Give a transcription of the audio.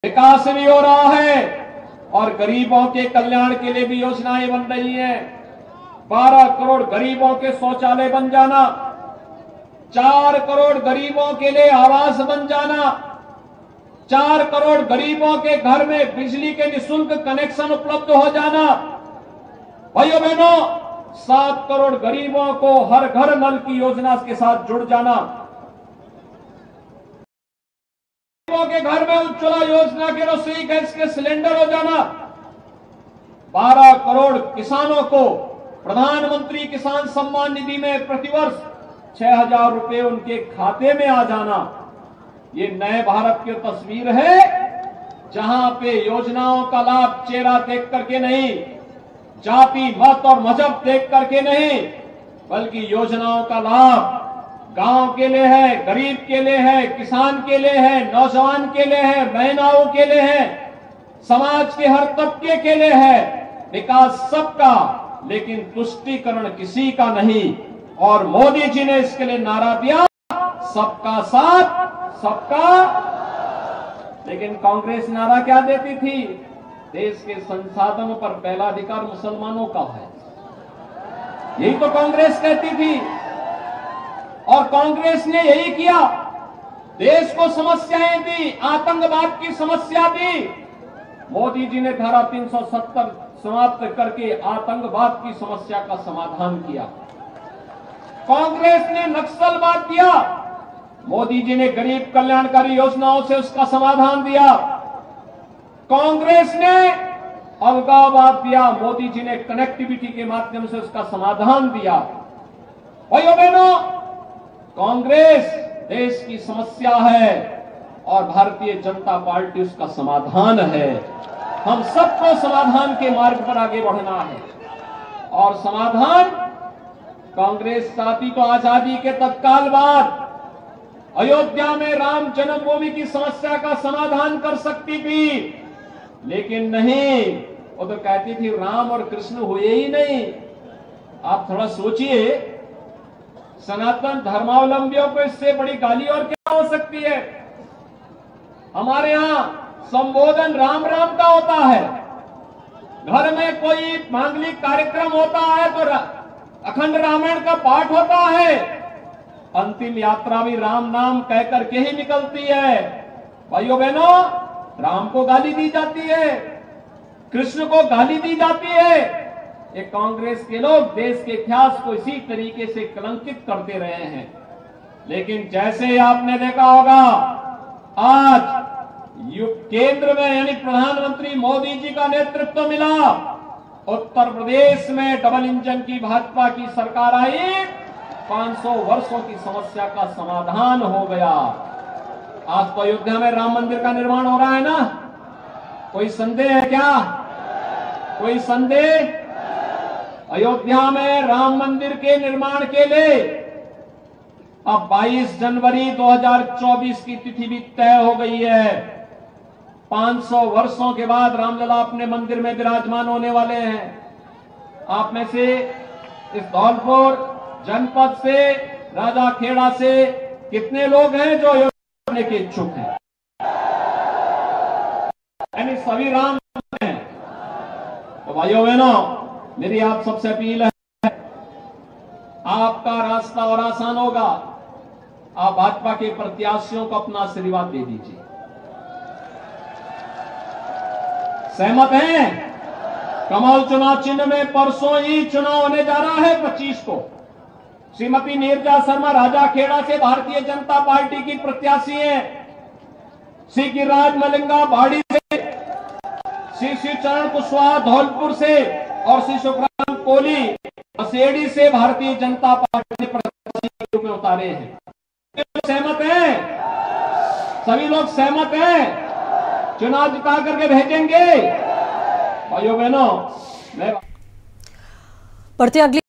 विकास भी हो रहा है और गरीबों के कल्याण के लिए भी योजनाएं बन रही हैं। 12 करोड़ गरीबों के शौचालय बन जाना, 4 करोड़ गरीबों के लिए आवास बन जाना, 4 करोड़ गरीबों के घर में बिजली के निःशुल्क कनेक्शन उपलब्ध हो जाना, भाइयों बहनों 7 करोड़ गरीबों को हर घर नल की योजना के साथ जुड़ जाना, के घर में उज्ज्वला योजना के रसोई गैस के सिलेंडर हो जाना, 12 करोड़ किसानों को प्रधानमंत्री किसान सम्मान निधि में प्रतिवर्ष 6,000 रुपए उनके खाते में आ जाना। ये नए भारत की तस्वीर है जहां पे योजनाओं का लाभ चेहरा देख करके नहीं, जाति मत और मजहब देख करके नहीं, बल्कि योजनाओं का लाभ गांव के लिए है, गरीब के लिए है, किसान के लिए है, नौजवान के लिए है, महिलाओं के लिए है, समाज के हर तबके के लिए है। विकास सबका, लेकिन तुष्टीकरण किसी का नहीं। और मोदी जी ने इसके लिए नारा दिया सबका साथ सबका। लेकिन कांग्रेस नारा क्या देती थी? देश के संसाधनों पर पहला अधिकार मुसलमानों का है, यही तो कांग्रेस कहती थी। और कांग्रेस ने यही किया, देश को समस्याएं दी, आतंकवाद की समस्या दी। मोदी जी ने धारा 370 समाप्त करके आतंकवाद की समस्या का समाधान किया। कांग्रेस ने नक्सलवाद दिया, मोदी जी ने गरीब कल्याणकारी योजनाओं से उसका समाधान दिया। कांग्रेस ने अलगाववाद दिया, मोदी जी ने कनेक्टिविटी के माध्यम से उसका समाधान दिया। भाइयों बहनों, कांग्रेस देश की समस्या है और भारतीय जनता पार्टी उसका समाधान है। हम सबको समाधान के मार्ग पर आगे बढ़ना है। और समाधान कांग्रेस चाहती तो आजादी के तत्काल बाद अयोध्या में राम जन्मभूमि की समस्या का समाधान कर सकती थी, लेकिन नहीं, वो तो कहती थी राम और कृष्ण हुए ही नहीं। आप थोड़ा सोचिए, सनातन धर्मावलंबियों को इससे बड़ी गाली और क्या हो सकती है? हमारे यहां संबोधन राम राम का होता है, घर में कोई मांगलिक कार्यक्रम होता है तो अखंड रामायण का पाठ होता है, अंतिम यात्रा भी राम नाम कह करके ही निकलती है। भाइयों बहनों, राम को गाली दी जाती है, कृष्ण को गाली दी जाती है। ये कांग्रेस के लोग देश के इतिहास को इसी तरीके से कलंकित करते रहे हैं। लेकिन जैसे आपने देखा होगा, आज केंद्र में यानी प्रधानमंत्री मोदी जी का नेतृत्व मिला, उत्तर प्रदेश में डबल इंजन की भाजपा की सरकार आई, 500 वर्षों की समस्या का समाधान हो गया। आज तो अयोध्या में राम मंदिर का निर्माण हो रहा है ना, कोई संदेह है क्या? कोई संदेह? अयोध्या में राम मंदिर के निर्माण के लिए अब 22 जनवरी 2024 की तिथि भी तय हो गई है। 500 वर्षों के बाद रामलला अपने मंदिर में विराजमान होने वाले हैं। आप में से इस धौलपुर जनपद से, राजाखेड़ा से कितने लोग हैं जो अयोध्या आने के इच्छुक हैं? यानी सभी राम हैं। तो भाइयों बहनों, मेरी आप सबसे अपील है, आपका रास्ता और आसान होगा। आप भाजपा के प्रत्याशियों को अपना आशीर्वाद दे दीजिए। सहमत हैं? कमल चुनाव चिन्ह में परसों ही चुनाव होने जा रहा है 25 को। श्रीमती नीरजा शर्मा राजाखेड़ा से भारतीय जनता पार्टी की प्रत्याशी हैं। श्री गिरिराज मलिंगा बाड़ी से, श्री चरण कुशवाहा धौलपुर से और श्री सुखराम कोहली असेड़ी से भारतीय जनता पार्टी ने प्रत्याशी के रूप में उतारे हैं। सहमत हैं? सभी लोग सहमत हैं? चुनाव जिता करके भेजेंगे? भाइयों बहनों, मैं बढ़ते अगली